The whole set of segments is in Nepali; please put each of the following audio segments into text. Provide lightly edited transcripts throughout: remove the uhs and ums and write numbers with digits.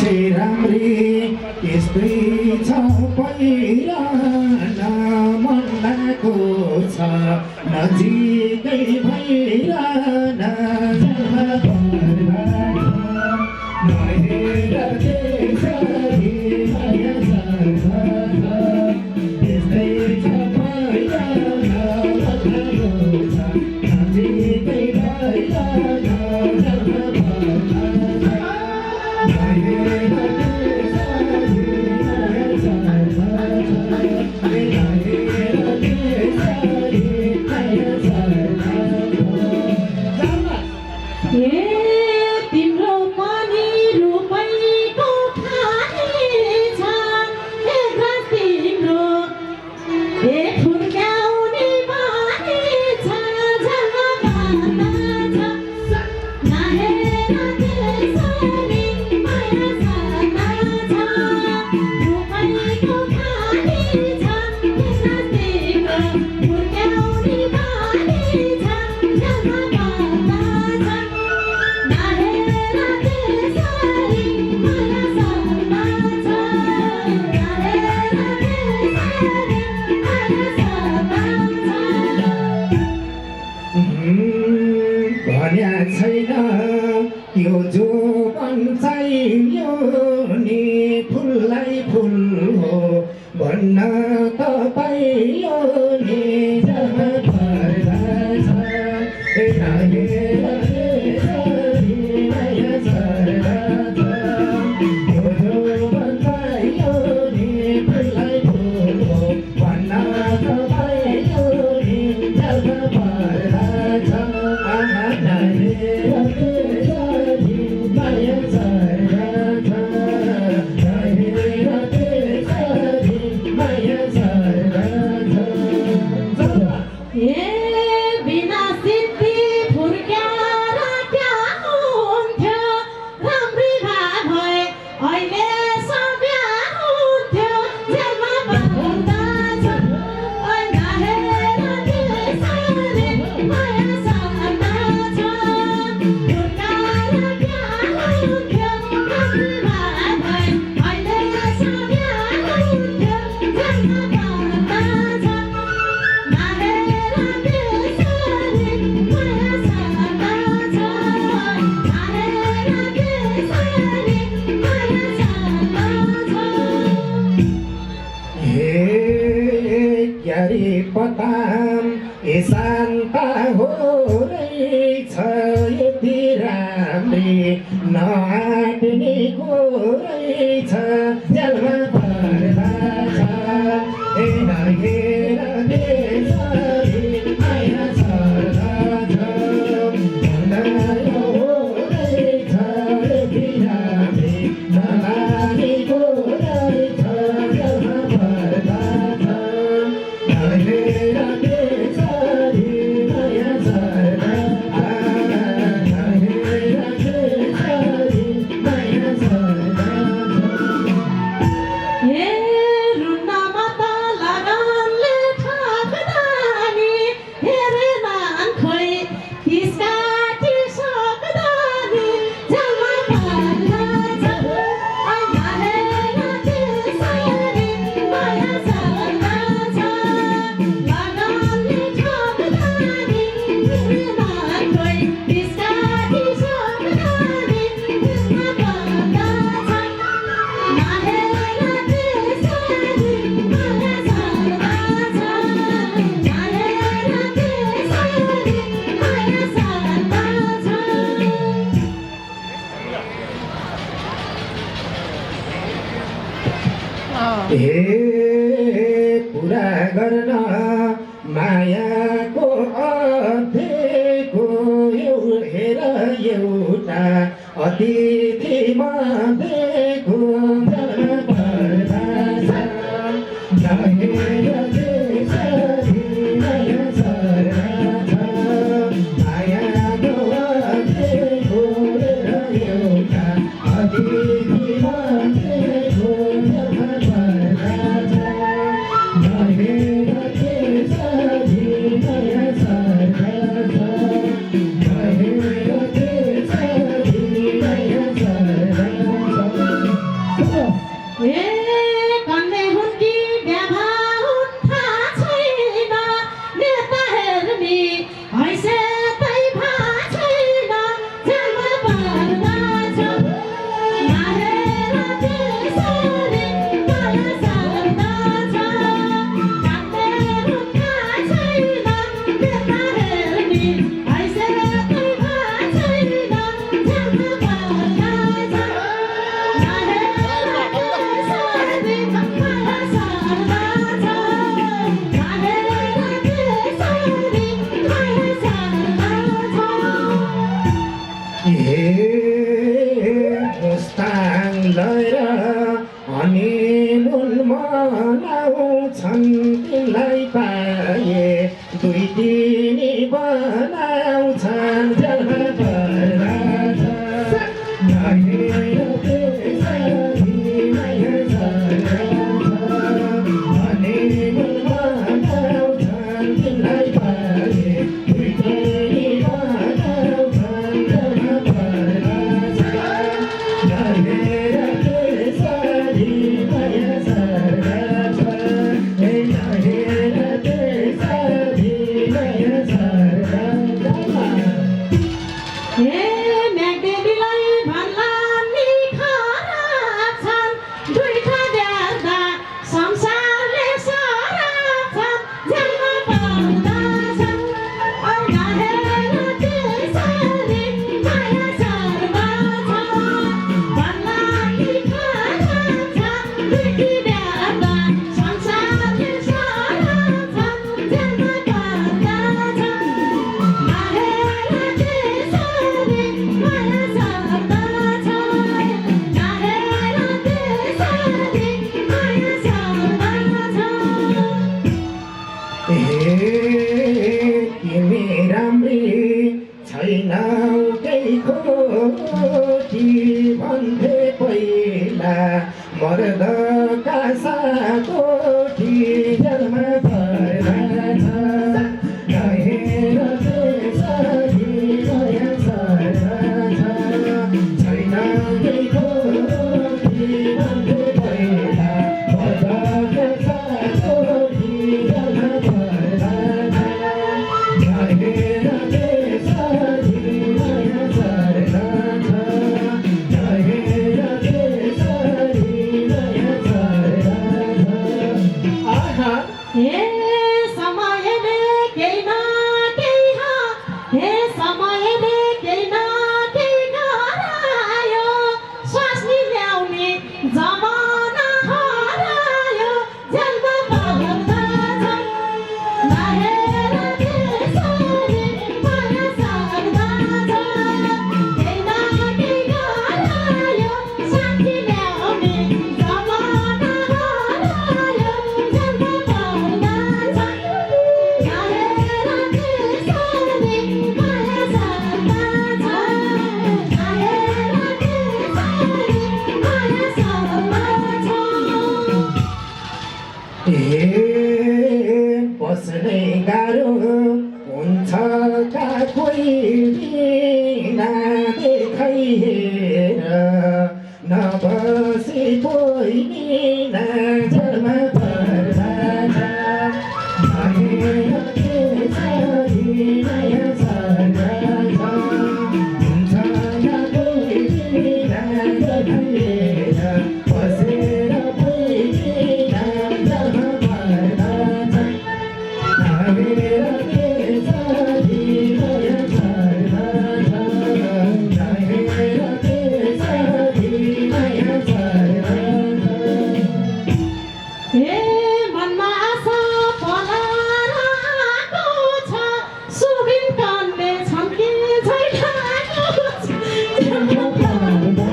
राम्री त्यस्तै छ पहिला मन लागेको छ नजिकै भइरहन पुरा गर्न मायाको अर्थको हेर एउटा अतिथि माथेको मिलाएर हनिमुन मनाउँछन् तिमीलाई पाए दुई दिनी बनाउँछन् जन्म पर्दा तिमी राम्री छैनौ केही खोटी भन्थे पहिला मर्दका साथोटी जन्म पर्दा रहेर त्यसरी नयाँ सर्छ छैनौ केही खोटी भन्थे पहिला मर्दका साथोटी जन्म पर्दा रहेर त्यसरी नयाँ सर्छ रहेर त्यसरी नयाँ सर्छ आहा हे समयले केही न केही हे समयले केही न केही गरायो स्वास्नी ल्याउने जमाना हरायो जन्म पर्दा रहेर त्यसरी माया सर्दा केही न केही गरायो साथी ल्याउने जमाना हरायो जन्म पर्दा रहेर त्यसरी माया सर्दा रहेर त्यसरी माया सर्दा बस्नै गाह्रो हुन्छ का कोही बिना देखाइएर नबसी कोही बिना जन्म पर्दा रहेर त्यसरी नयाँ सर्छ हुन्छ का कोही बिना देखाइएर बसेर कोही बिना जन्म पर्दा रहेर त्यसरी नयाँ सर्छ रहेर त्यसरी नयाँ सर्छ हे मनमा आशा पलाएर आएको छ सुबिन कान्ने छन् कि छैन जन्म पर्दा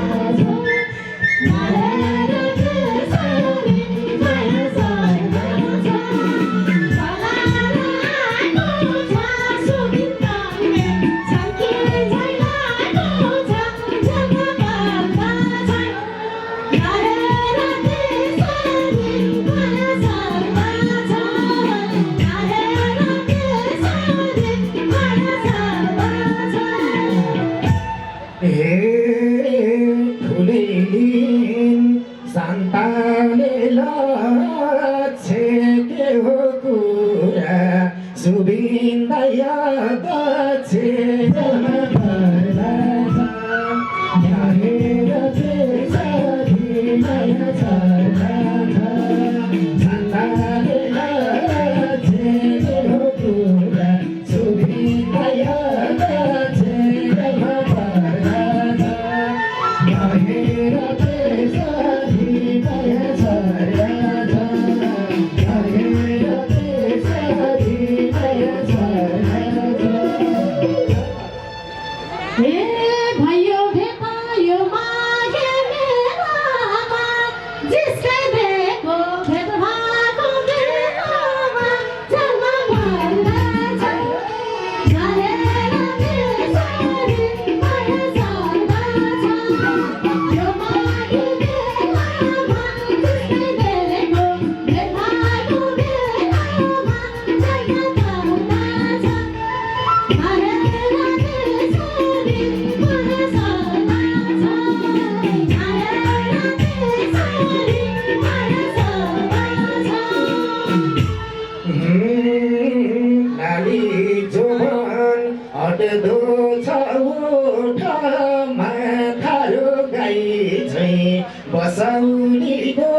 रहेर त्यसरी माया सर्छ पलाएर आएको छ सुबिन कान्ने छन् कि छैन जन्म पर्दा रहेर त्यसरी माया सर्छ रहेर त्यसरी माया सर्छ हे ठुलै सन्तानले लक्षे के हो कुरा सुबिन्दा याद छे जन्म पर्दा रहेर त्यसरी नयाँ सर्छ सन्तानले लक्षे के हो कुरा सुबिन्दा याद छे जन्म पर्दा रहेर त्यसरी नयाँ सर्छ रहेर त्यसरी नयाँ सर्छ झै बसौलीको